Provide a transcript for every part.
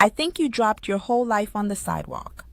I think you dropped your whole life on the sidewalk.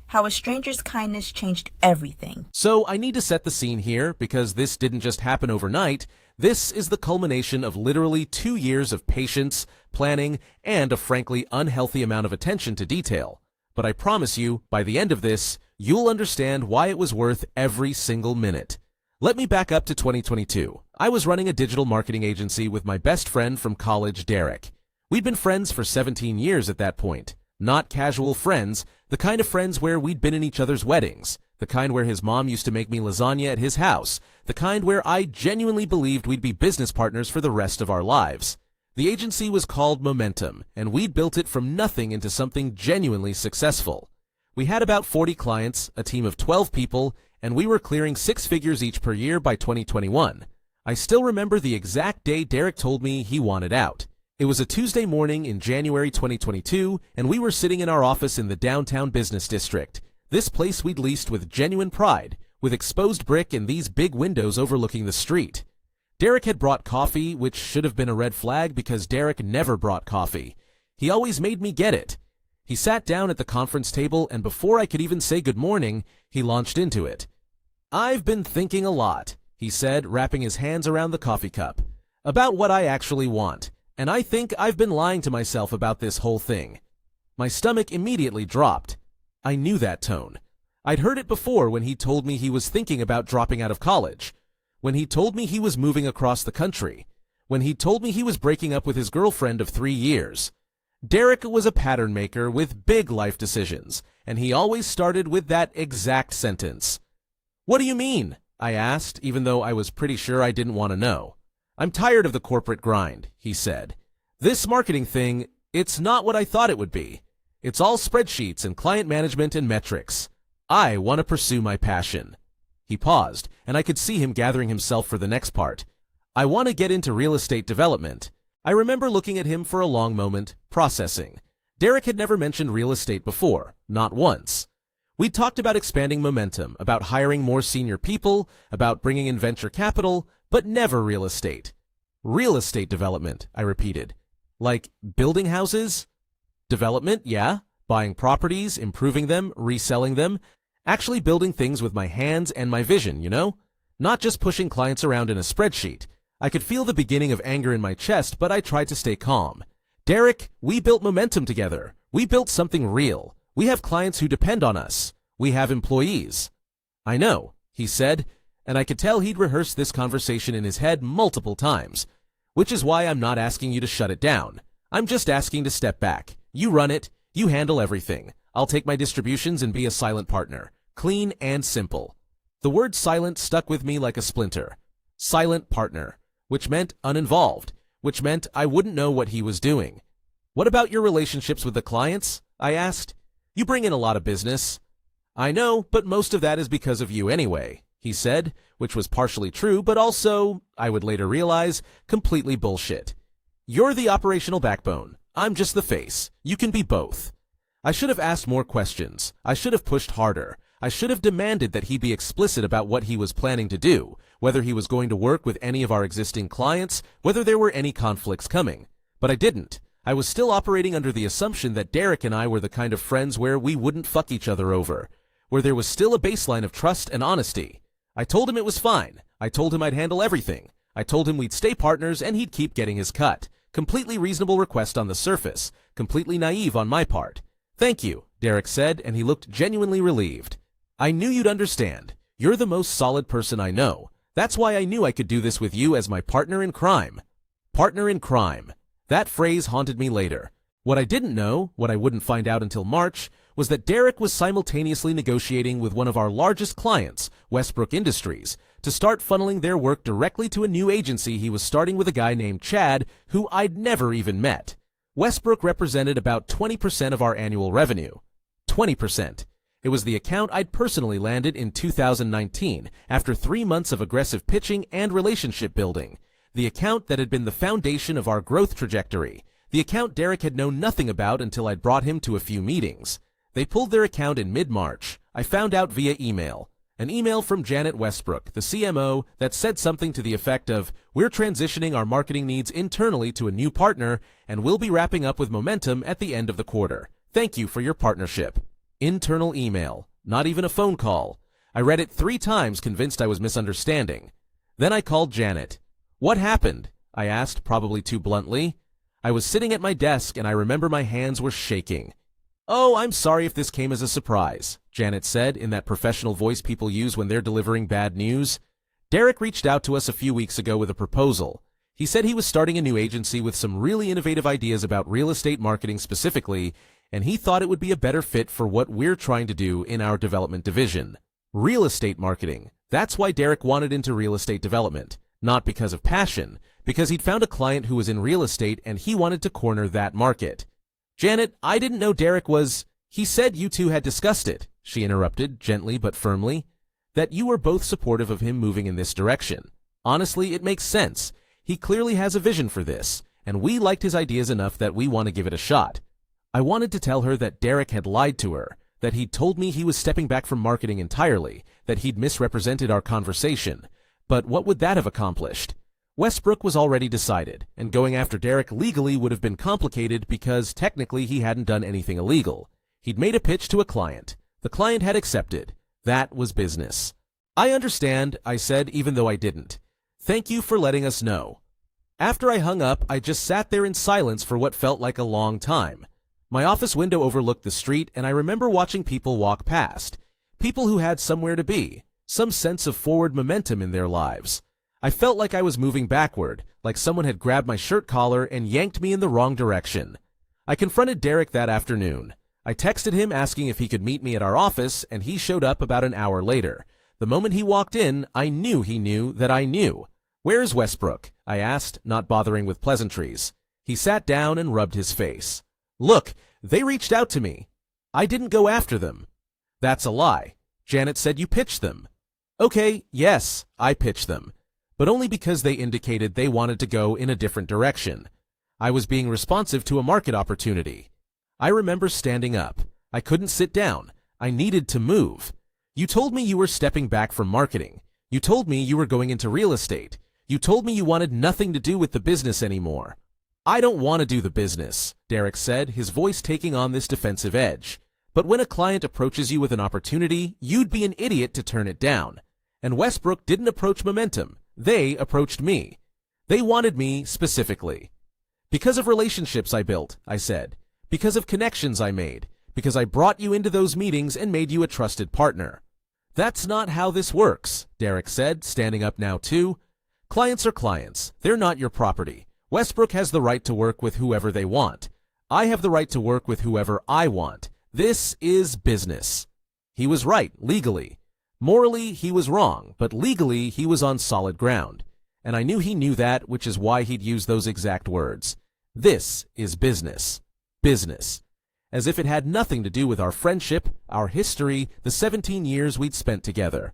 How a stranger's kindness changed everything. So I need to set the scene here because this didn't just happen overnight. This is the culmination of literally 2 years of patience, planning, and a frankly unhealthy amount of attention to detail. But I promise you, by the end of this, you'll understand why it was worth every single minute. Let me back up to 2022. I was running a digital marketing agency with my best friend from college, Derek. We'd been friends for 17 years at that point. Not casual friends, the kind of friends where we'd been in each other's weddings, the kind where his mom used to make me lasagna at his house, the kind where I genuinely believed we'd be business partners for the rest of our lives. The agency was called Momentum, and we'd built it from nothing into something genuinely successful. We had about 40 clients, a team of 12 people, and we were clearing 6 figures each per year by 2021. I still remember the exact day Derek told me he wanted out. It was a Tuesday morning in January 2022, and we were sitting in our office in the downtown business district. This place we'd leased with genuine pride, with exposed brick and these big windows overlooking the street. Derek had brought coffee, which should have been a red flag because Derek never brought coffee. He always made me get it. He sat down at the conference table, and before I could even say good morning, he launched into it. "I've been thinking a lot," he said, wrapping his hands around the coffee cup, "about what I actually want. And I think I've been lying to myself about this whole thing." My stomach immediately dropped. I knew that tone. I'd heard it before when he told me he was thinking about dropping out of college, when he told me he was moving across the country, when he told me he was breaking up with his girlfriend of 3 years. Derek was a pattern maker with big life decisions, and he always started with that exact sentence. "What do you mean?" I asked, even though I was pretty sure I didn't want to know. "I'm tired of the corporate grind," he said. "This marketing thing, it's not what I thought it would be. It's all spreadsheets and client management and metrics. I want to pursue my passion." He paused, and I could see him gathering himself for the next part. "I want to get into real estate development." I remember looking at him for a long moment, processing. Derek had never mentioned real estate before, not once. We talked about expanding Momentum, about hiring more senior people, about bringing in venture capital, but never real estate. "Real estate development," I repeated. "Like building houses?" "Development, yeah. Buying properties, improving them, reselling them. Actually building things with my hands and my vision, you know? Not just pushing clients around in a spreadsheet." I could feel the beginning of anger in my chest, but I tried to stay calm. "Derek, we built Momentum together. We built something real. We have clients who depend on us. We have employees." "I know," he said, and I could tell he'd rehearsed this conversation in his head multiple times. "Which is why I'm not asking you to shut it down. I'm just asking to step back. You run it. You handle everything. I'll take my distributions and be a silent partner. Clean and simple." The word silent stuck with me like a splinter. Silent partner. Which meant uninvolved, which meant I wouldn't know what he was doing. "What about your relationships with the clients?" I asked. "You bring in a lot of business." "I know, but most of that is because of you anyway," he said, which was partially true, but also, I would later realize, completely bullshit. "You're the operational backbone. I'm just the face. You can be both." I should have asked more questions. I should have pushed harder. I should have demanded that he be explicit about what he was planning to do, whether he was going to work with any of our existing clients, whether there were any conflicts coming. But I didn't. I was still operating under the assumption that Derek and I were the kind of friends where we wouldn't fuck each other over, where there was still a baseline of trust and honesty. I told him it was fine. I told him I'd handle everything. I told him we'd stay partners and he'd keep getting his cut. Completely reasonable request on the surface. Completely naive on my part. "Thank you," Derek said, and he looked genuinely relieved. "I knew you'd understand. You're the most solid person I know. That's why I knew I could do this with you as my partner in crime." Partner in crime. That phrase haunted me later. What I didn't know, what I wouldn't find out until March, was that Derek was simultaneously negotiating with one of our largest clients, Westbrook Industries, to start funneling their work directly to a new agency he was starting with a guy named Chad, who I'd never even met. Westbrook represented about 20% of our annual revenue. 20%. It was the account I'd personally landed in 2019 after 3 months of aggressive pitching and relationship building. The account that had been the foundation of our growth trajectory. The account Derek had known nothing about until I'd brought him to a few meetings. They pulled their account in mid-March. I found out via email. An email from Janet Westbrook, the CMO, that said something to the effect of, "We're transitioning our marketing needs internally to a new partner, and we'll be wrapping up with Momentum at the end of the quarter. Thank you for your partnership." Internal email, not even a phone call. I read it 3 times, convinced I was misunderstanding. Then I called Janet. "What happened?" I asked, probably too bluntly. I was sitting at my desk, and I remember my hands were shaking. "Oh, I'm sorry if this came as a surprise," Janet said in that professional voice people use when they're delivering bad news. "Derek reached out to us a few weeks ago with a proposal. He said he was starting a new agency with some really innovative ideas about real estate marketing specifically, and he thought it would be a better fit for what we're trying to do in our development division. Real estate marketing. That's why Derek wanted into real estate development. Not because of passion, because he'd found a client who was in real estate and he wanted to corner that market." "Janet, I didn't know Derek was—" "He said you two had discussed it," she interrupted, gently but firmly. "That you were both supportive of him moving in this direction. Honestly, it makes sense. He clearly has a vision for this, and we liked his ideas enough that we want to give it a shot." I wanted to tell her that Derek had lied to her, that he'd told me he was stepping back from marketing entirely, that he'd misrepresented our conversation. But what would that have accomplished? Westbrook was already decided, and going after Derek legally would have been complicated because technically he hadn't done anything illegal. He'd made a pitch to a client. The client had accepted. That was business. "I understand," I said, even though I didn't. "Thank you for letting us know." After I hung up, I just sat there in silence for what felt like a long time. My office window overlooked the street, and I remember watching people walk past. People who had somewhere to be, some sense of forward momentum in their lives. I felt like I was moving backward, like someone had grabbed my shirt collar and yanked me in the wrong direction. I confronted Derek that afternoon. I texted him asking if he could meet me at our office, and he showed up about an hour later. The moment he walked in, I knew he knew that I knew. "Where's Westbrook?" I asked, not bothering with pleasantries. He sat down and rubbed his face. "Look, they reached out to me. I didn't go after them." "That's a lie. Janet said you pitched them." "Okay, yes, I pitched them. But only because they indicated they wanted to go in a different direction. I was being responsive to a market opportunity." I remember standing up. I couldn't sit down. I needed to move. "You told me you were stepping back from marketing. You told me you were going into real estate. You told me you wanted nothing to do with the business anymore." "I don't want to do the business," Derek said, his voice taking on this defensive edge. "But when a client approaches you with an opportunity, you'd be an idiot to turn it down. And Westbrook didn't approach Momentum. They approached me. They wanted me specifically. Because of relationships I built," I said. "Because of connections I made. Because I brought you into those meetings and made you a trusted partner." "That's not how this works," Derek said, standing up now too. "Clients are clients. They're not your property. Westbrook has the right to work with whoever they want. I have the right to work with whoever I want. This is business." He was right, legally. Morally, he was wrong, but legally, he was on solid ground. And I knew he knew that, which is why he'd use those exact words. This is business. Business. As if it had nothing to do with our friendship, our history, the 17 years we'd spent together.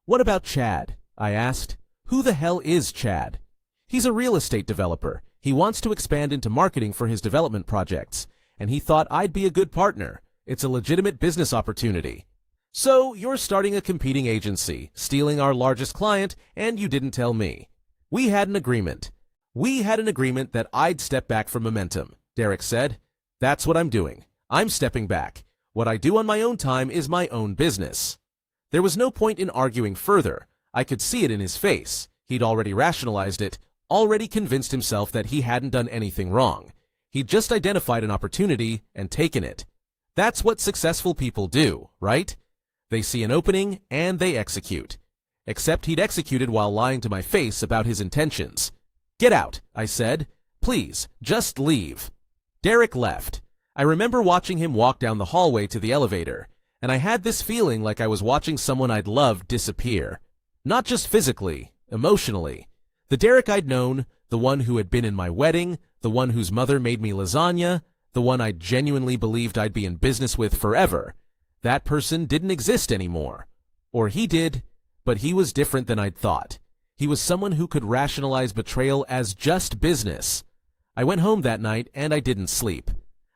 "What about Chad?" I asked. "Who the hell is Chad?" "He's a real estate developer. He wants to expand into marketing for his development projects, and he thought I'd be a good partner. It's a legitimate business opportunity." "So you're starting a competing agency, stealing our largest client, and you didn't tell me." "We had an agreement. We had an agreement that I'd step back from Momentum," Derek said. "That's what I'm doing. I'm stepping back. What I do on my own time is my own business." There was no point in arguing further. I could see it in his face. He'd already rationalized it, already convinced himself that he hadn't done anything wrong. He'd just identified an opportunity and taken it. That's what successful people do, right? They see an opening and they execute. Except he'd executed while lying to my face about his intentions. "Get out," I said. "Please, just leave." Derek left. I remember watching him walk down the hallway to the elevator, and I had this feeling like I was watching someone I'd loved disappear. Not just physically, emotionally. The Derek I'd known, the one who had been in my wedding, the one whose mother made me lasagna, the one I genuinely believed I'd be in business with forever. That person didn't exist anymore. Or he did, but he was different than I'd thought. He was someone who could rationalize betrayal as just business. I went home that night and I didn't sleep.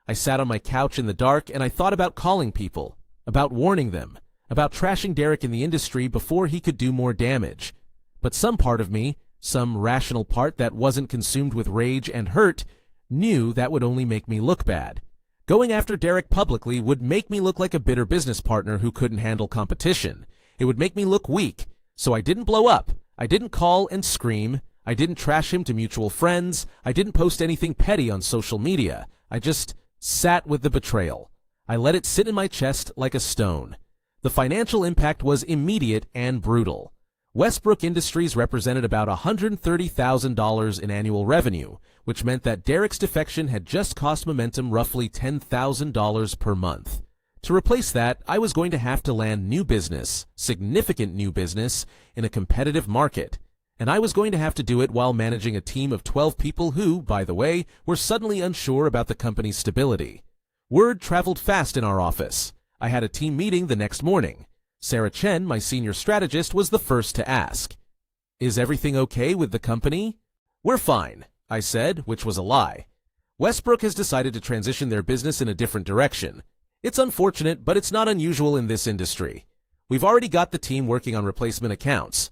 I sat on my couch in the dark and I thought about calling people, about warning them, about trashing Derek in the industry before he could do more damage. But some part of me, some rational part that wasn't consumed with rage and hurt, knew that would only make me look bad. Going after Derek publicly would make me look like a bitter business partner who couldn't handle competition. It would make me look weak, so I didn't blow up. I didn't call and scream. I didn't trash him to mutual friends. I didn't post anything petty on social media. I just sat with the betrayal. I let it sit in my chest like a stone. The financial impact was immediate and brutal. Westbrook Industries represented about $130,000 in annual revenue, which meant that Derek's defection had just cost Momentum roughly $10,000 per month. To replace that, I was going to have to land new business, significant new business, in a competitive market. And I was going to have to do it while managing a team of 12 people who, by the way, were suddenly unsure about the company's stability. Word traveled fast in our office. I had a team meeting the next morning. Sarah Chen, my senior strategist, was the first to ask, "Is everything okay with the company?" "We're fine," I said, which was a lie. Westbrook has decided to transition their business in a different direction. It's unfortunate, but it's not unusual in this industry. We've already got the team working on replacement accounts.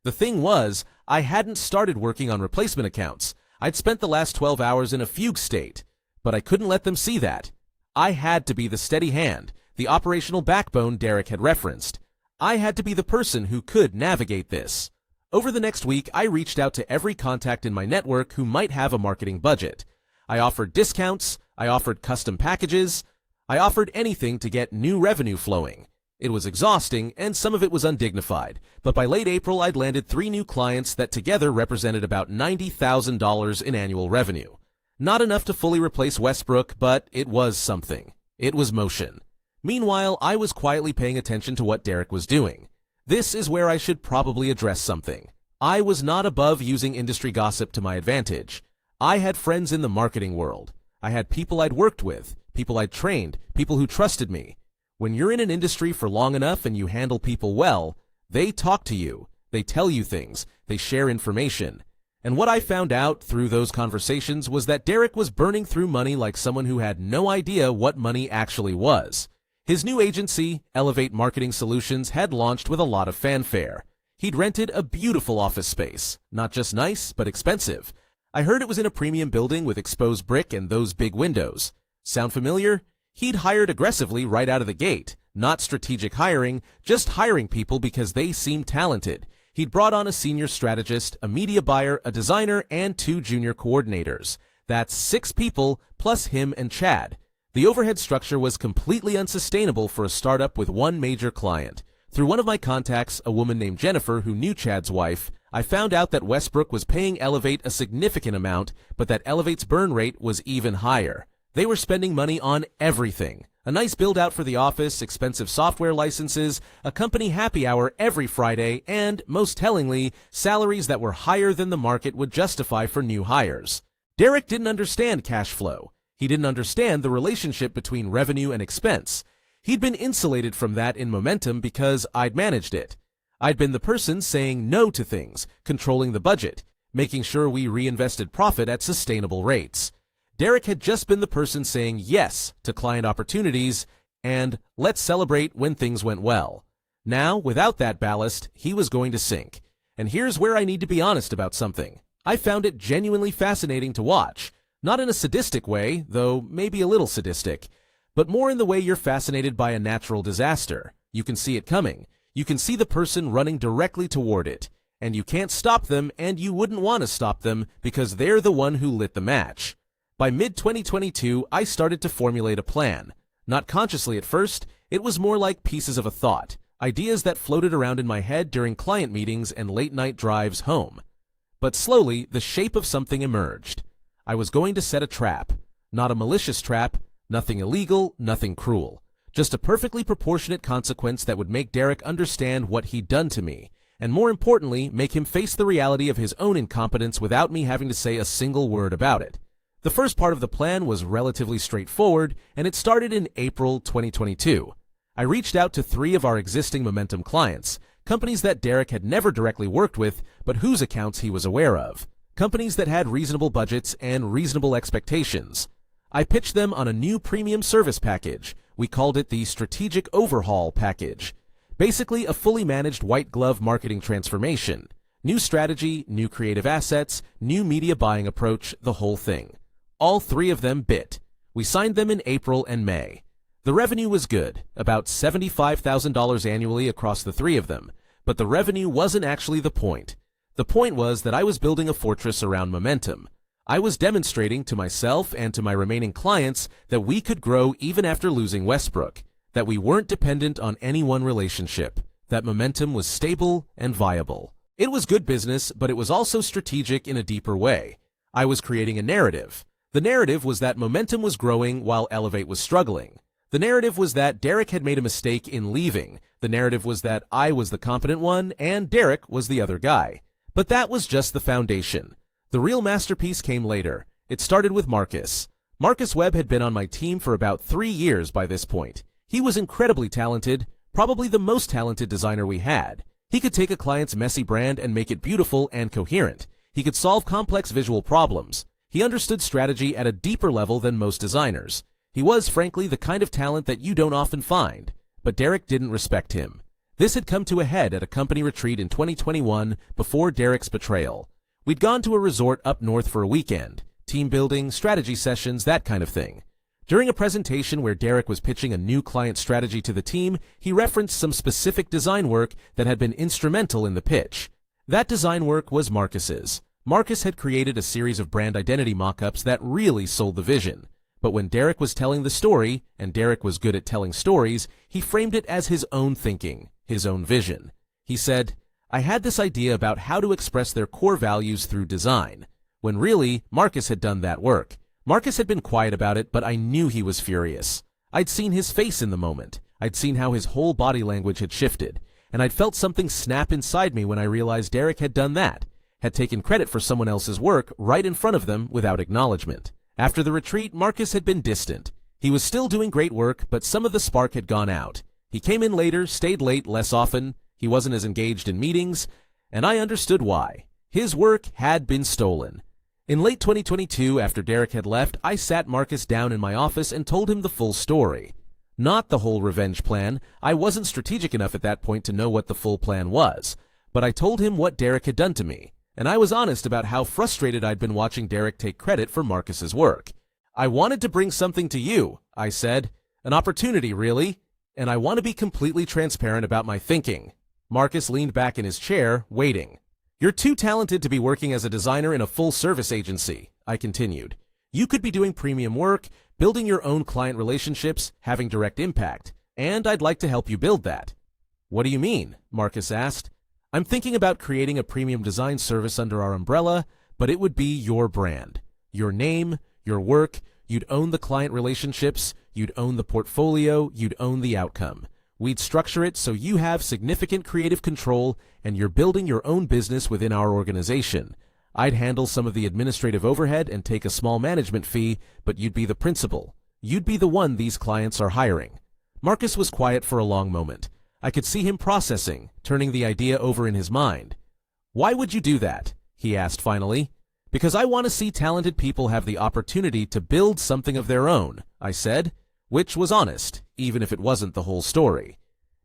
The thing was, I hadn't started working on replacement accounts. I'd spent the last 12 hours in a fugue state, but I couldn't let them see that. I had to be the steady hand, the operational backbone Derek had referenced. I had to be the person who could navigate this. Over the next week, I reached out to every contact in my network who might have a marketing budget. I offered discounts, I offered custom packages, I offered anything to get new revenue flowing. It was exhausting, and some of it was undignified, but by late April I'd landed 3 new clients that together represented about $90,000 in annual revenue. Not enough to fully replace Westbrook, but it was something. It was motion. Meanwhile, I was quietly paying attention to what Derek was doing. This is where I should probably address something. I was not above using industry gossip to my advantage. I had friends in the marketing world. I had people I'd worked with, people I'd trained, people who trusted me. When you're in an industry for long enough and you handle people well, they talk to you, they tell you things, they share information. And what I found out through those conversations was that Derek was burning through money like someone who had no idea what money actually was. His new agency, Elevate Marketing Solutions, had launched with a lot of fanfare. He'd rented a beautiful office space, not just nice, but expensive. I heard it was in a premium building with exposed brick and those big windows. Sound familiar? He'd hired aggressively right out of the gate, not strategic hiring, just hiring people because they seemed talented. He'd brought on a senior strategist, a media buyer, a designer, and 2 junior coordinators. That's 6 people, plus him and Chad. The overhead structure was completely unsustainable for a startup with one major client. Through one of my contacts, a woman named Jennifer who knew Chad's wife, I found out that Westbrook was paying Elevate a significant amount, but that Elevate's burn rate was even higher. They were spending money on everything. A nice build-out for the office, expensive software licenses, a company happy hour every Friday, and, most tellingly, salaries that were higher than the market would justify for new hires. Derek didn't understand cash flow. He didn't understand the relationship between revenue and expense. He'd been insulated from that in Momentum because I'd managed it. I'd been the person saying no to things, controlling the budget, making sure we reinvested profit at sustainable rates. Derek had just been the person saying yes to client opportunities and let's celebrate when things went well. Now, without that ballast, he was going to sink. And here's where I need to be honest about something. I found it genuinely fascinating to watch. Not in a sadistic way, though maybe a little sadistic, but more in the way you're fascinated by a natural disaster. You can see it coming. You can see the person running directly toward it. And you can't stop them, and you wouldn't want to stop them because they're the one who lit the match. By mid-2022, I started to formulate a plan. Not consciously at first, it was more like pieces of a thought, ideas that floated around in my head during client meetings and late-night drives home. But slowly, the shape of something emerged. I was going to set a trap. Not a malicious trap, nothing illegal, nothing cruel. Just a perfectly proportionate consequence that would make Derek understand what he'd done to me, and more importantly, make him face the reality of his own incompetence without me having to say a single word about it. The first part of the plan was relatively straightforward, and it started in April 2022. I reached out to 3 of our existing Momentum clients, companies that Derek had never directly worked with, but whose accounts he was aware of. Companies that had reasonable budgets and reasonable expectations. I pitched them on a new premium service package. We called it the Strategic Overhaul Package. Basically, a fully managed white-glove marketing transformation. New strategy, new creative assets, new media buying approach, the whole thing. All three of them bit. We signed them in April and May. The revenue was good, about $75,000 annually across the three of them, but the revenue wasn't actually the point. The point was that I was building a fortress around momentum. I was demonstrating to myself and to my remaining clients that we could grow even after losing Westbrook, that we weren't dependent on any one relationship, that momentum was stable and viable. It was good business, but it was also strategic in a deeper way. I was creating a narrative. The narrative was that momentum was growing while Elevate was struggling. The narrative was that Derek had made a mistake in leaving. The narrative was that I was the competent one and Derek was the other guy. But that was just the foundation. The real masterpiece came later. It started with Marcus. Marcus Webb had been on my team for about 3 years by this point. He was incredibly talented, probably the most talented designer we had. He could take a client's messy brand and make it beautiful and coherent. He could solve complex visual problems. He understood strategy at a deeper level than most designers. He was, frankly, the kind of talent that you don't often find. But Derek didn't respect him. This had come to a head at a company retreat in 2021 before Derek's betrayal. We'd gone to a resort up north for a weekend. Team building, strategy sessions, that kind of thing. During a presentation where Derek was pitching a new client strategy to the team, he referenced some specific design work that had been instrumental in the pitch. That design work was Marcus's. Marcus had created a series of brand identity mock-ups that really sold the vision. But when Derek was telling the story, and Derek was good at telling stories, he framed it as his own thinking, his own vision. He said, "I had this idea about how to express their core values through design," when really, Marcus had done that work. Marcus had been quiet about it, but I knew he was furious. I'd seen his face in the moment. I'd seen how his whole body language had shifted, and I'd felt something snap inside me when I realized Derek had done that, had taken credit for someone else's work right in front of them without acknowledgement. After the retreat, Marcus had been distant. He was still doing great work, but some of the spark had gone out. He came in later, stayed late less often, he wasn't as engaged in meetings, and I understood why. His work had been stolen. In late 2022, after Derek had left, I sat Marcus down in my office and told him the full story. Not the whole revenge plan. I wasn't strategic enough at that point to know what the full plan was. But I told him what Derek had done to me, and I was honest about how frustrated I'd been watching Derek take credit for Marcus's work. "I wanted to bring something to you," I said. "An opportunity, really. And I want to be completely transparent about my thinking." Marcus leaned back in his chair, waiting. "You're too talented to be working as a designer in a full-service agency," I continued. "You could be doing premium work, building your own client relationships, having direct impact, and I'd like to help you build that." "What do you mean?" Marcus asked. "I'm thinking about creating a premium design service under our umbrella, but it would be your brand. Your name, your work, you'd own the client relationships, you'd own the portfolio, you'd own the outcome. We'd structure it so you have significant creative control and you're building your own business within our organization. I'd handle some of the administrative overhead and take a small management fee, but you'd be the principal. You'd be the one these clients are hiring." Marcus was quiet for a long moment. I could see him processing, turning the idea over in his mind. "Why would you do that?" he asked finally. "Because I want to see talented people have the opportunity to build something of their own," I said, which was honest, even if it wasn't the whole story.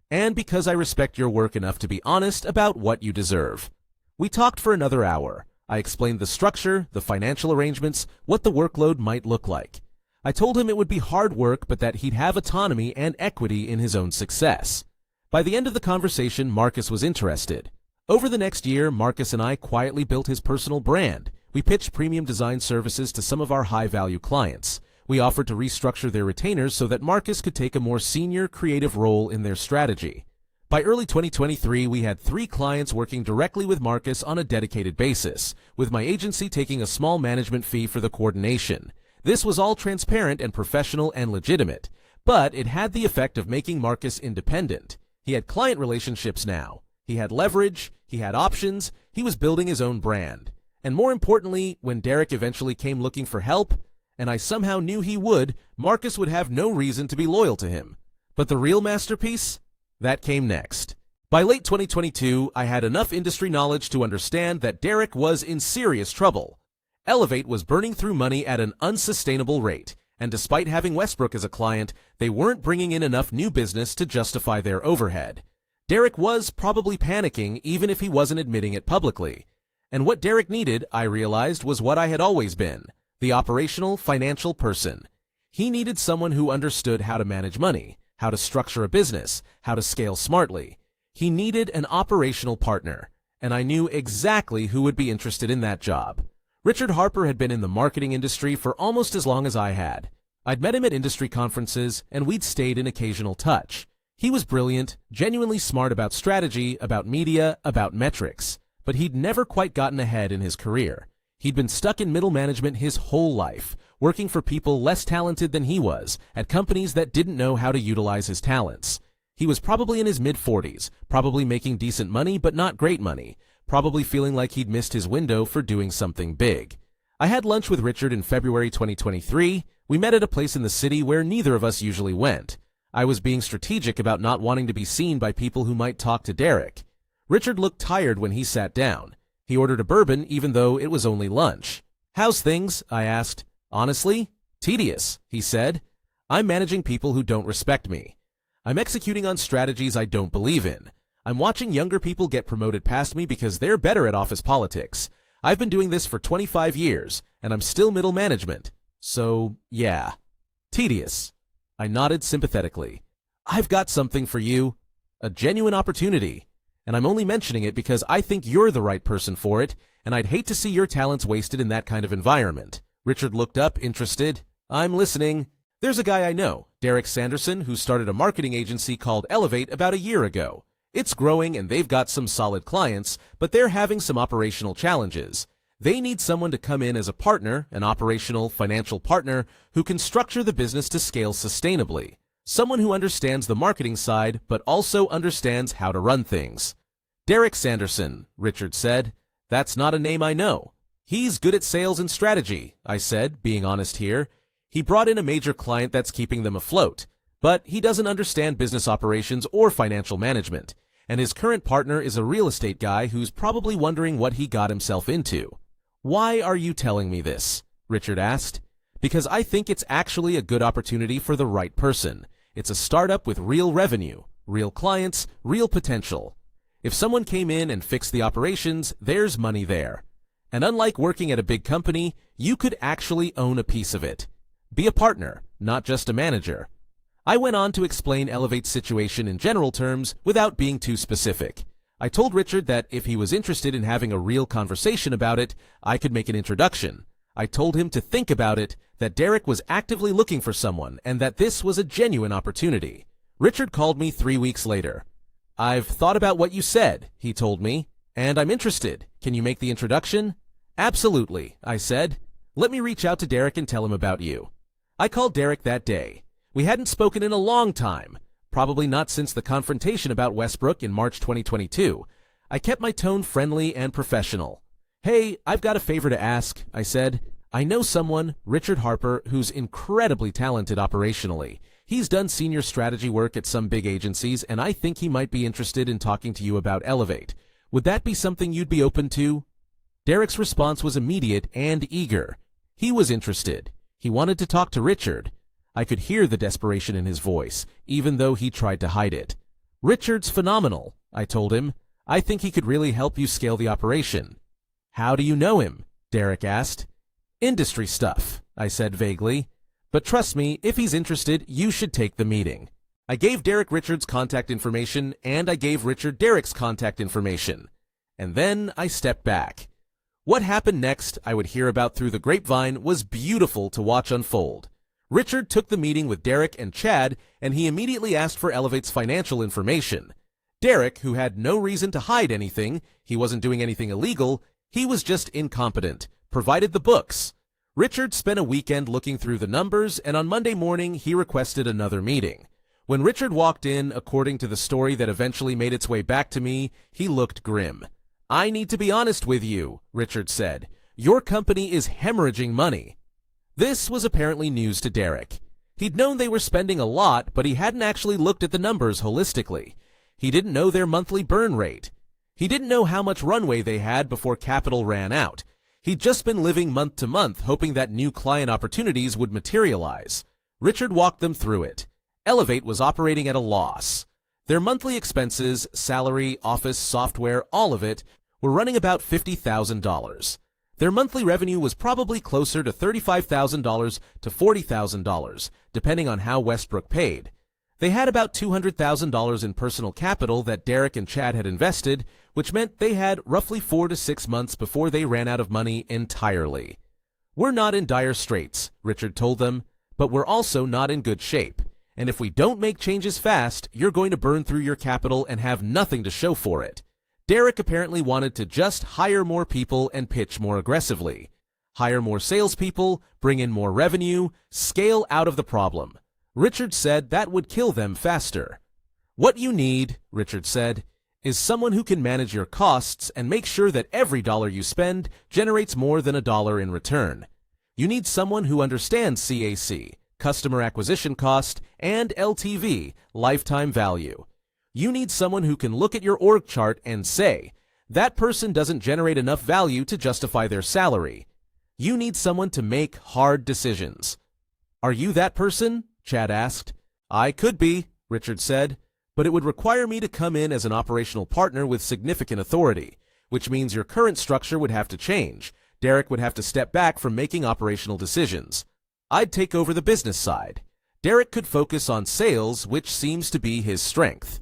"And because I respect your work enough to be honest about what you deserve." We talked for another hour. I explained the structure, the financial arrangements, what the workload might look like. I told him it would be hard work, but that he'd have autonomy and equity in his own success. By the end of the conversation, Marcus was interested. Over the next year, Marcus and I quietly built his personal brand. We pitched premium design services to some of our high-value clients. We offered to restructure their retainers so that Marcus could take a more senior, creative role in their strategy. By early 2023, we had 3 clients working directly with Marcus on a dedicated basis, with my agency taking a small management fee for the coordination. This was all transparent and professional and legitimate, but it had the effect of making Marcus independent. He had client relationships now. He had leverage, he had options, he was building his own brand. And more importantly, when Derek eventually came looking for help, and I somehow knew he would, Marcus would have no reason to be loyal to him. But the real masterpiece? That came next. By late 2022, I had enough industry knowledge to understand that Derek was in serious trouble. Elevate was burning through money at an unsustainable rate, and despite having Westbrook as a client, they weren't bringing in enough new business to justify their overhead. Derek was probably panicking even if he wasn't admitting it publicly. And what Derek needed, I realized, was what I had always been, the operational, financial person. He needed someone who understood how to manage money, how to structure a business, how to scale smartly. He needed an operational partner, and I knew exactly who would be interested in that job. Richard Harper had been in the marketing industry for almost as long as I had. I'd met him at industry conferences, and we'd stayed in occasional touch. He was brilliant, genuinely smart about strategy, about media, about metrics, but he'd never quite gotten ahead in his career. He'd been stuck in middle management his whole life, working for people less talented than he was, at companies that didn't know how to utilize his talents. He was probably in his mid-40s, probably making decent money but not great money, probably feeling like he'd missed his window for doing something big. I had lunch with Richard in February 2023. We met at a place in the city where neither of us usually went. I was being strategic about not wanting to be seen by people who might talk to Derek. Richard looked tired when he sat down. He ordered a bourbon even though it was only lunch. "How's things?" I asked. "Honestly, tedious," he said. "I'm managing people who don't respect me. I'm executing on strategies I don't believe in. I'm watching younger people get promoted past me because they're better at office politics. I've been doing this for 25 years, and I'm still middle management. So, yeah. Tedious." I nodded sympathetically. "I've got something for you. A genuine opportunity. And I'm only mentioning it because I think you're the right person for it, and I'd hate to see your talents wasted in that kind of environment." Richard looked up, interested. "I'm listening." "There's a guy I know, Derek Sanderson, who started a marketing agency called Elevate about a year ago. It's growing and they've got some solid clients, but they're having some operational challenges. They need someone to come in as a partner, an operational, financial partner, who can structure the business to scale sustainably. Someone who understands the marketing side, but also understands how to run things." "Derek Sanderson," Richard said. "That's not a name I know." "He's good at sales and strategy," I said, being honest here. "He brought in a major client that's keeping them afloat, but he doesn't understand business operations or financial management, and his current partner is a real estate guy who's probably wondering what he got himself into." "Why are you telling me this?" Richard asked. "Because I think it's actually a good opportunity for the right person. It's a startup with real revenue, real clients, real potential. If someone came in and fixed the operations, there's money there. And unlike working at a big company, you could actually own a piece of it. Be a partner, not just a manager." I went on to explain Elevate's situation in general terms without being too specific. I told Richard that if he was interested in having a real conversation about it, I could make an introduction. I told him to think about it, that Derek was actively looking for someone, and that this was a genuine opportunity. Richard called me 3 weeks later. "I've thought about what you said," he told me, "and I'm interested. Can you make the introduction?" "Absolutely," I said. "Let me reach out to Derek and tell him about you." I called Derek that day. We hadn't spoken in a long time, probably not since the confrontation about Westbrook in March 2022. I kept my tone friendly and professional. "Hey, I've got a favor to ask," I said. "I know someone, Richard Harper, who's incredibly talented operationally. He's done senior strategy work at some big agencies, and I think he might be interested in talking to you about Elevate. Would that be something you'd be open to?" Derek's response was immediate and eager. He was interested. He wanted to talk to Richard. I could hear the desperation in his voice, even though he tried to hide it. "Richard's phenomenal," I told him. "I think he could really help you scale the operation." "How do you know him?" Derek asked. "Industry stuff," I said vaguely. "But trust me, if he's interested, you should take the meeting." I gave Derek Richard's contact information, and I gave Richard Derek's contact information. And then I stepped back. What happened next, I would hear about through the grapevine, was beautiful to watch unfold. Richard took the meeting with Derek and Chad, and he immediately asked for Elevate's financial information. Derek, who had no reason to hide anything, he wasn't doing anything illegal, he was just incompetent, provided the books. Richard spent a weekend looking through the numbers, and on Monday morning he requested another meeting. When Richard walked in, according to the story that eventually made its way back to me, he looked grim. "I need to be honest with you," Richard said. "Your company is hemorrhaging money." This was apparently news to Derek. He'd known they were spending a lot, but he hadn't actually looked at the numbers holistically. He didn't know their monthly burn rate. He didn't know how much runway they had before capital ran out. He'd just been living month to month, hoping that new client opportunities would materialize. Richard walked them through it. Elevate was operating at a loss. Their monthly expenses, salary, office, software, all of it, were running about $50,000. Their monthly revenue was probably closer to $35,000 to $40,000, depending on how Westbrook paid. They had about $200,000 in personal capital that Derek and Chad had invested, which meant they had roughly 4 to 6 months before they ran out of money entirely. "We're not in dire straits," Richard told them, "but we're also not in good shape. And if we don't make changes fast, you're going to burn through your capital and have nothing to show for it." Derek apparently wanted to just hire more people and pitch more aggressively. Hire more salespeople, bring in more revenue, scale out of the problem. Richard said that would kill them faster. "What you need," Richard said, "is someone who can manage your costs and make sure that every dollar you spend generates more than $1 in return. You need someone who understands CAC, customer acquisition cost, and LTV, lifetime value. You need someone who can look at your org chart and say, that person doesn't generate enough value to justify their salary. You need someone to make hard decisions." "Are you that person?" Chad asked. "I could be," Richard said, "but it would require me to come in as an operational partner with significant authority, which means your current structure would have to change. Derek would have to step back from making operational decisions. I'd take over the business side. Derek could focus on sales, which seems to be his strength."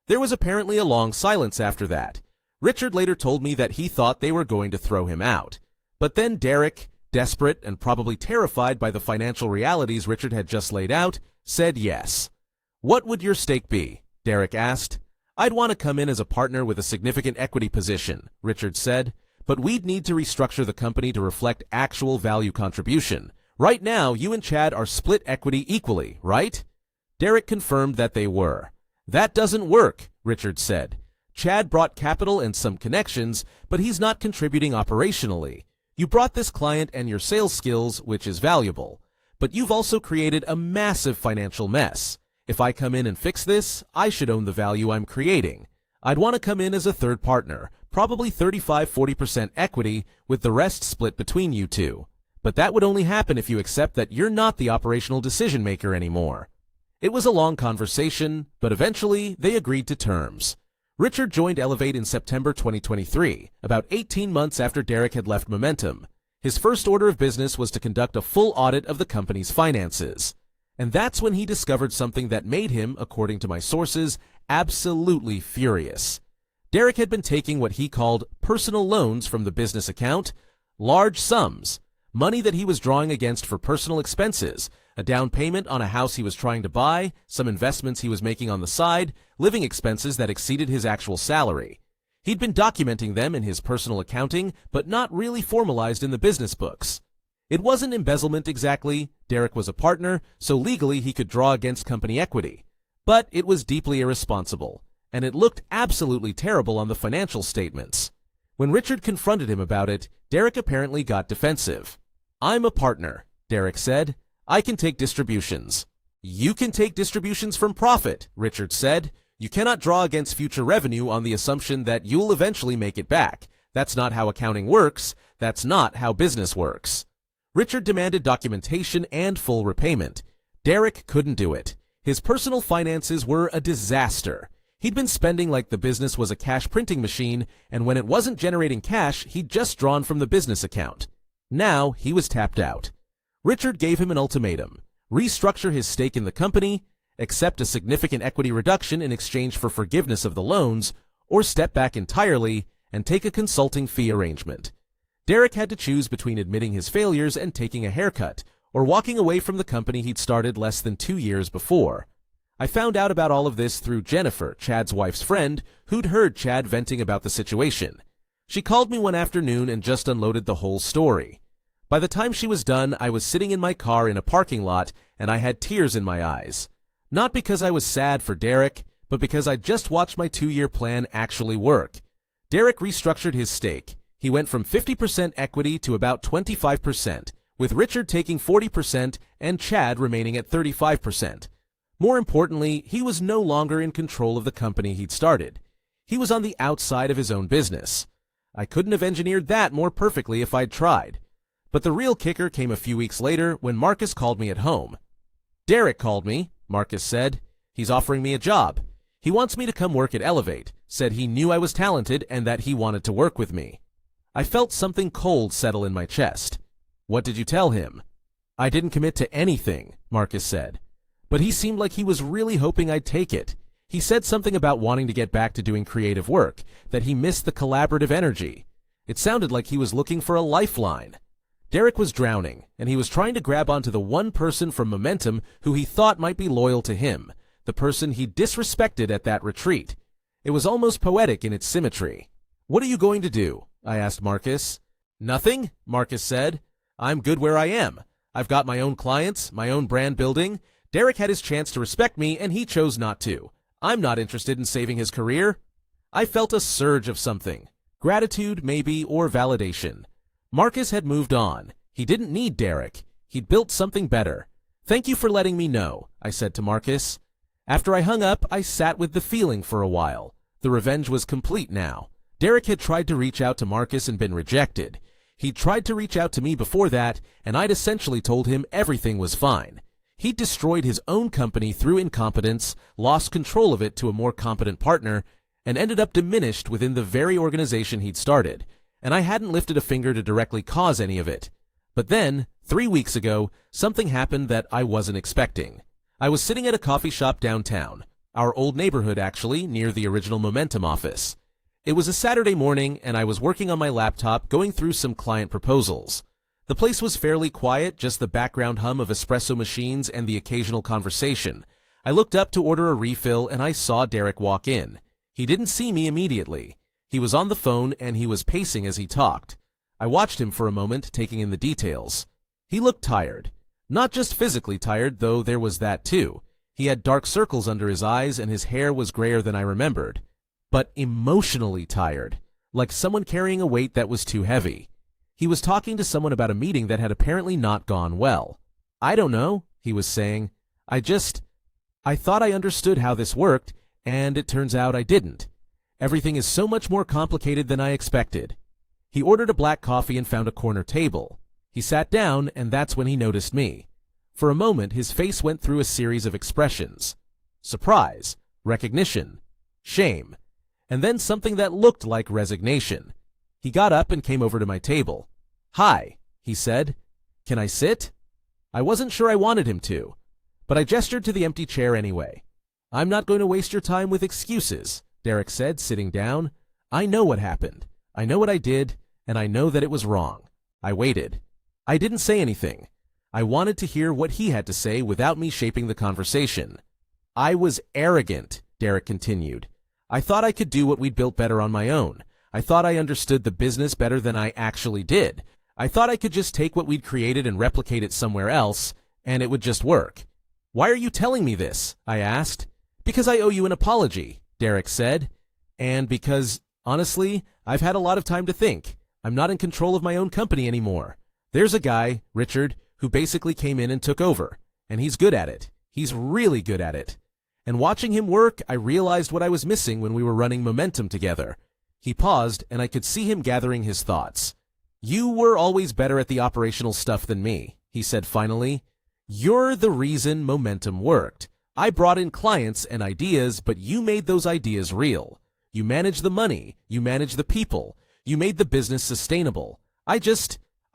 There was apparently a long silence after that. Richard later told me that he thought they were going to throw him out. But then Derek, desperate and probably terrified by the financial realities Richard had just laid out, said yes. "What would your stake be?" Derek asked. "I'd want to come in as a partner with a significant equity position," Richard said, "but we'd need to restructure the company to reflect actual value contribution. Right now, you and Chad are split equity equally, right?" Derek confirmed that they were. "That doesn't work," Richard said. "Chad brought capital and some connections, but he's not contributing operationally. You brought this client and your sales skills, which is valuable. But you've also created a massive financial mess. If I come in and fix this, I should own the value I'm creating. I'd want to come in as a third partner, probably 35–40% equity, with the rest split between you two. But that would only happen if you accept that you're not the operational decision maker anymore." It was a long conversation, but eventually they agreed to terms. Richard joined Elevate in September 2023, about 18 months after Derek had left Momentum. His first order of business was to conduct a full audit of the company's finances. And that's when he discovered something that made him, according to my sources, absolutely furious. Derek had been taking what he called personal loans from the business account, large sums, money that he was drawing against for personal expenses, a down payment on a house he was trying to buy, some investments he was making on the side, living expenses that exceeded his actual salary. He'd been documenting them in his personal accounting, but not really formalized in the business books. It wasn't embezzlement exactly. Derek was a partner, so legally he could draw against company equity. But it was deeply irresponsible, and it looked absolutely terrible on the financial statements. When Richard confronted him about it, Derek apparently got defensive. "I'm a partner," Derek said. "I can take distributions." "You can take distributions from profit," Richard said. "You cannot draw against future revenue on the assumption that you'll eventually make it back. That's not how accounting works. That's not how business works." Richard demanded documentation and full repayment. Derek couldn't do it. His personal finances were a disaster. He'd been spending like the business was a cash printing machine, and when it wasn't generating cash, he'd just drawn from the business account. Now he was tapped out. Richard gave him an ultimatum: restructure his stake in the company, accept a significant equity reduction in exchange for forgiveness of the loans, or step back entirely and take a consulting fee arrangement. Derek had to choose between admitting his failures and taking a haircut, or walking away from the company he'd started less than 2 years before. I found out about all of this through Jennifer, Chad's wife's friend, who'd heard Chad venting about the situation. She called me one afternoon and just unloaded the whole story. By the time she was done, I was sitting in my car in a parking lot, and I had tears in my eyes. Not because I was sad for Derek, but because I'd just watched my 2-year plan actually work. Derek restructured his stake. He went from 50% equity to about 25%, with Richard taking 40% and Chad remaining at 35%. More importantly, he was no longer in control of the company he'd started. He was on the outside of his own business. I couldn't have engineered that more perfectly if I'd tried. But the real kicker came a few weeks later when Marcus called me at home. "Derek called me," Marcus said. "He's offering me a job. He wants me to come work at Elevate, said he knew I was talented and that he wanted to work with me. I felt something cold settle in my chest. What did you tell him? I didn't commit to anything, Marcus said. But he seemed like he was really hoping I'd take it. He said something about wanting to get back to doing creative work, that he missed the collaborative energy. It sounded like he was looking for a lifeline. Derek was drowning, and he was trying to grab onto the one person from Momentum who he thought might be loyal to him, the person he disrespected at that retreat. It was almost poetic in its symmetry. What are you going to do? I asked Marcus. Nothing, Marcus said. I'm good where I am. I've got my own clients, my own brand building. Derek had his chance to respect me, and he chose not to. I'm not interested in saving his career. I felt a surge of something. Gratitude, maybe, or validation. Marcus had moved on. He didn't need Derek. He'd built something better. Thank you for letting me know, I said to Marcus. After I hung up, I sat with the feeling for a while. The revenge was complete now. Derek had tried to reach out to Marcus and been rejected. He'd tried to reach out to me before that, and I'd essentially told him everything was fine. He'd destroyed his own company through incompetence, lost control of it to a more competent partner, and ended up diminished within the very organization he'd started, and I hadn't lifted a finger to directly cause any of it. But then, 3 weeks ago, something happened that I wasn't expecting. I was sitting at a coffee shop downtown, our old neighborhood actually, near the original Momentum office. It was a Saturday morning, and I was working on my laptop going through some client proposals. The place was fairly quiet, just the background hum of espresso machines and the occasional conversation. I looked up to order a refill, and I saw Derek walk in. He didn't see me immediately. He was on the phone, and he was pacing as he talked. I watched him for a moment, taking in the details. He looked tired. Not just physically tired, though there was that too. He had dark circles under his eyes, and his hair was grayer than I remembered. But emotionally tired, like someone carrying a weight that was too heavy. He was talking to someone about a meeting that had apparently not gone well. I don't know, he was saying. I thought I understood how this worked, and it turns out I didn't. Everything is so much more complicated than I expected. He ordered a black coffee and found a corner table. He sat down, and that's when he noticed me. For a moment, his face went through a series of expressions. Surprise, recognition, shame, and then something that looked like resignation. He got up and came over to my table. Hi, he said. Can I sit? I wasn't sure I wanted him to, but I gestured to the empty chair anyway. I'm not going to waste your time with excuses, Derek said, sitting down. I know what happened. I know what I did, and I know that it was wrong. I waited. I didn't say anything. I wanted to hear what he had to say without me shaping the conversation. I was arrogant, Derek continued. I thought I could do what we'd built better on my own. I thought I understood the business better than I actually did. I thought I could just take what we'd created and replicate it somewhere else, and it would just work. Why are you telling me this? I asked. Because I owe you an apology, Derek said. And because, honestly, I've had a lot of time to think. I'm not in control of my own company anymore. There's a guy, Richard, who basically came in and took over, and he's good at it. He's really good at it. And watching him work, I realized what I was missing when we were running Momentum together. He paused, and I could see him gathering his thoughts. You were always better at the operational stuff than me, he said finally. You're the reason Momentum worked. I brought in clients and ideas, but you made those ideas real. You managed the money. You managed the people. You made the business sustainable. I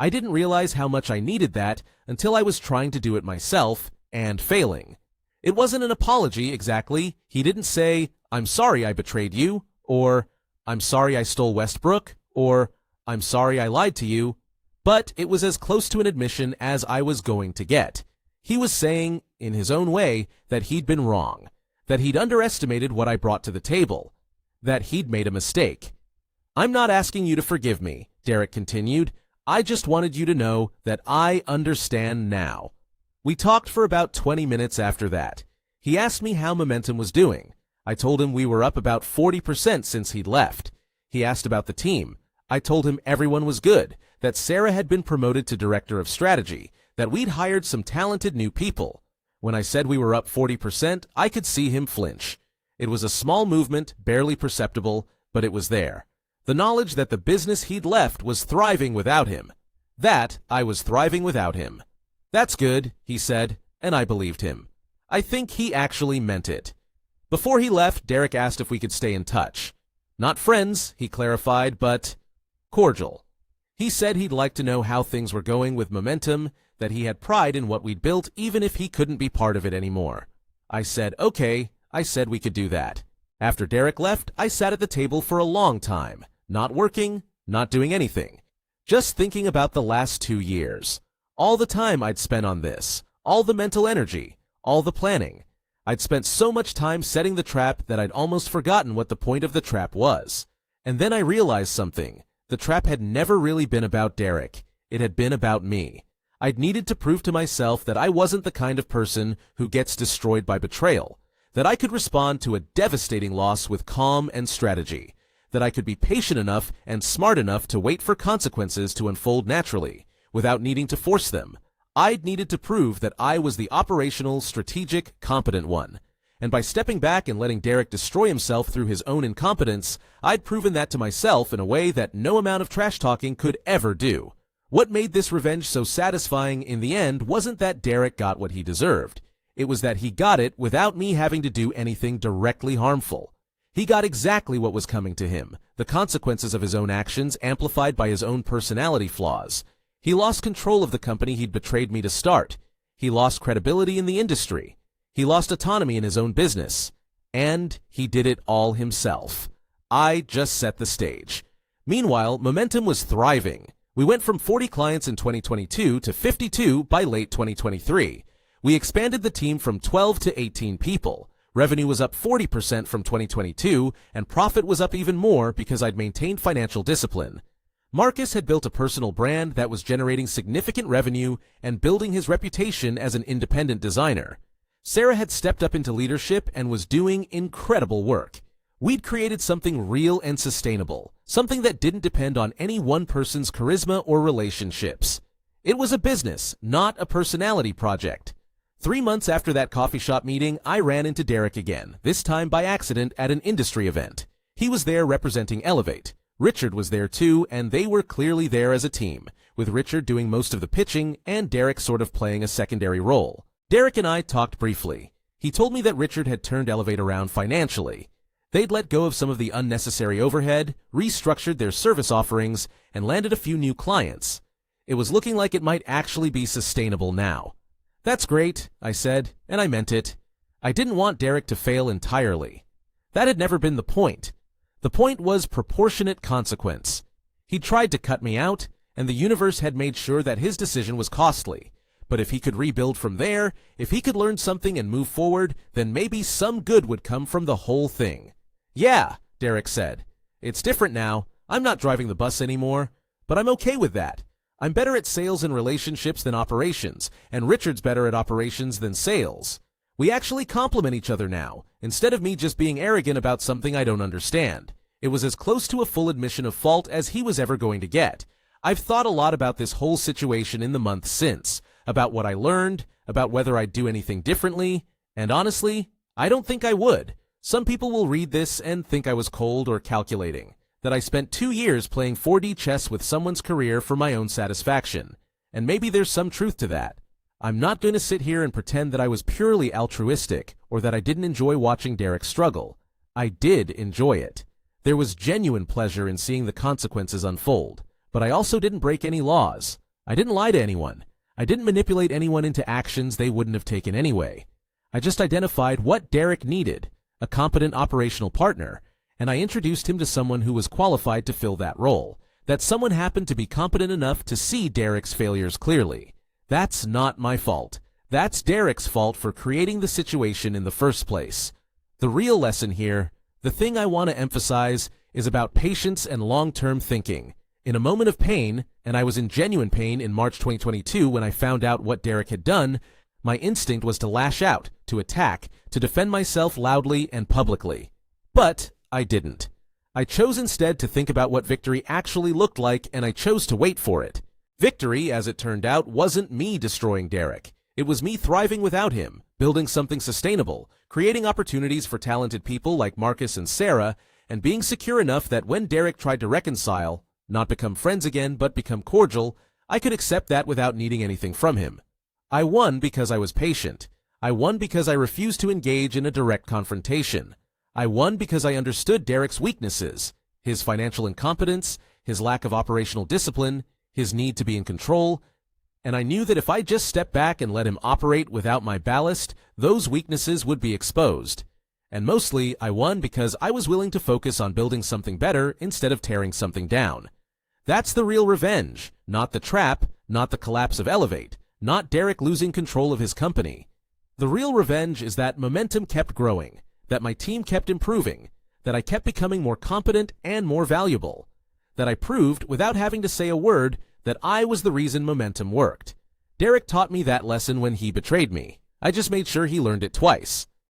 didn't realize how much I needed that until I was trying to do it myself and failing. It wasn't an apology exactly. He didn't say, I'm sorry I betrayed you, or I'm sorry I stole Westbrook, or I'm sorry I lied to you, but it was as close to an admission as I was going to get. He was saying, in his own way, that he'd been wrong, that he'd underestimated what I brought to the table, that he'd made a mistake. I'm not asking you to forgive me, Derek continued. I just wanted you to know that I understand now. We talked for about 20 minutes after that. He asked me how Momentum was doing. I told him we were up about 40% since he'd left. He asked about the team. I told him everyone was good, that Sarah had been promoted to director of strategy, that we'd hired some talented new people. When I said we were up 40%, I could see him flinch. It was a small movement, barely perceptible, but it was there. The knowledge that the business he'd left was thriving without him. That I was thriving without him. That's good, he said, and I believed him. I think he actually meant it. Before he left, Derek asked if we could stay in touch. Not friends, he clarified, but cordial. He said he'd like to know how things were going with Momentum, that he had pride in what we'd built even if he couldn't be part of it anymore. I said, okay, I said we could do that. After Derek left, I sat at the table for a long time, not working, not doing anything, just thinking about the last 2 years. All the time I'd spent on this, all the mental energy, all the planning. I'd spent so much time setting the trap that I'd almost forgotten what the point of the trap was. And then I realized something. The trap had never really been about Derek. It had been about me. I'd needed to prove to myself that I wasn't the kind of person who gets destroyed by betrayal, that I could respond to a devastating loss with calm and strategy, that I could be patient enough and smart enough to wait for consequences to unfold naturally, without needing to force them. I'd needed to prove that I was the operational, strategic, competent one. And by stepping back and letting Derek destroy himself through his own incompetence, I'd proven that to myself in a way that no amount of trash talking could ever do. What made this revenge so satisfying in the end wasn't that Derek got what he deserved. It was that he got it without me having to do anything directly harmful. He got exactly what was coming to him, the consequences of his own actions amplified by his own personality flaws. He lost control of the company he'd betrayed me to start. He lost credibility in the industry. He lost autonomy in his own business. And he did it all himself. I just set the stage. Meanwhile, Momentum was thriving. We went from 40 clients in 2022 to 52 by late 2023. We expanded the team from 12 to 18 people. Revenue was up 40% from 2022, and profit was up even more because I'd maintained financial discipline. Marcus had built a personal brand that was generating significant revenue and building his reputation as an independent designer. Sarah had stepped up into leadership and was doing incredible work. We'd created something real and sustainable, something that didn't depend on any one person's charisma or relationships. It was a business, not a personality project. 3 months after that coffee shop meeting, I ran into Derek again, this time by accident at an industry event. He was there representing Elevate. Richard was there too, and they were clearly there as a team, with Richard doing most of the pitching and Derek sort of playing a secondary role. Derek and I talked briefly. He told me that Richard had turned Elevate around financially. They'd let go of some of the unnecessary overhead, restructured their service offerings, and landed a few new clients. It was looking like it might actually be sustainable now. That's great, I said, and I meant it. I didn't want Derek to fail entirely. That had never been the point. The point was proportionate consequence. He tried to cut me out, and the universe had made sure that his decision was costly. But if he could rebuild from there, if he could learn something and move forward, then maybe some good would come from the whole thing. Yeah, Derek said. It's different now. I'm not driving the bus anymore. But I'm okay with that. I'm better at sales and relationships than operations, and Richard's better at operations than sales. We actually complement each other now, instead of me just being arrogant about something I don't understand. It was as close to a full admission of fault as he was ever going to get. I've thought a lot about this whole situation in the months since, about what I learned, about whether I'd do anything differently, and honestly, I don't think I would. Some people will read this and think I was cold or calculating, that I spent 2 years playing 4D chess with someone's career for my own satisfaction, and maybe there's some truth to that. I'm not going to sit here and pretend that I was purely altruistic or that I didn't enjoy watching Derek struggle. I did enjoy it. There was genuine pleasure in seeing the consequences unfold, but I also didn't break any laws. I didn't lie to anyone. I didn't manipulate anyone into actions they wouldn't have taken anyway. I just identified what Derek needed, a competent operational partner, and I introduced him to someone who was qualified to fill that role. That someone happened to be competent enough to see Derek's failures clearly. That's not my fault. That's Derek's fault for creating the situation in the first place. The real lesson here, the thing I want to emphasize, is about patience and long-term thinking. In a moment of pain, and I was in genuine pain in March 2022 when I found out what Derek had done, my instinct was to lash out, to attack, to defend myself loudly and publicly. But I didn't. I chose instead to think about what victory actually looked like, and I chose to wait for it. Victory, as it turned out, wasn't me destroying Derek. It was me thriving without him, building something sustainable, creating opportunities for talented people like Marcus and Sarah, and being secure enough that when Derek tried to reconcile, not become friends again but become cordial, I could accept that without needing anything from him. I won because I was patient. I won because I refused to engage in a direct confrontation. I won because I understood Derek's weaknesses, his financial incompetence, his lack of operational discipline, his need to be in control, and I knew that if I just stepped back and let him operate without my ballast, those weaknesses would be exposed. And mostly, I won because I was willing to focus on building something better instead of tearing something down. That's the real revenge, not the trap, not the collapse of Elevate, not Derek losing control of his company. The real revenge is that momentum kept growing, that my team kept improving, that I kept becoming more competent and more valuable, that I proved, without having to say a word, that I was the reason momentum worked. Derek taught me that lesson when he betrayed me. I just made sure he learned it twice.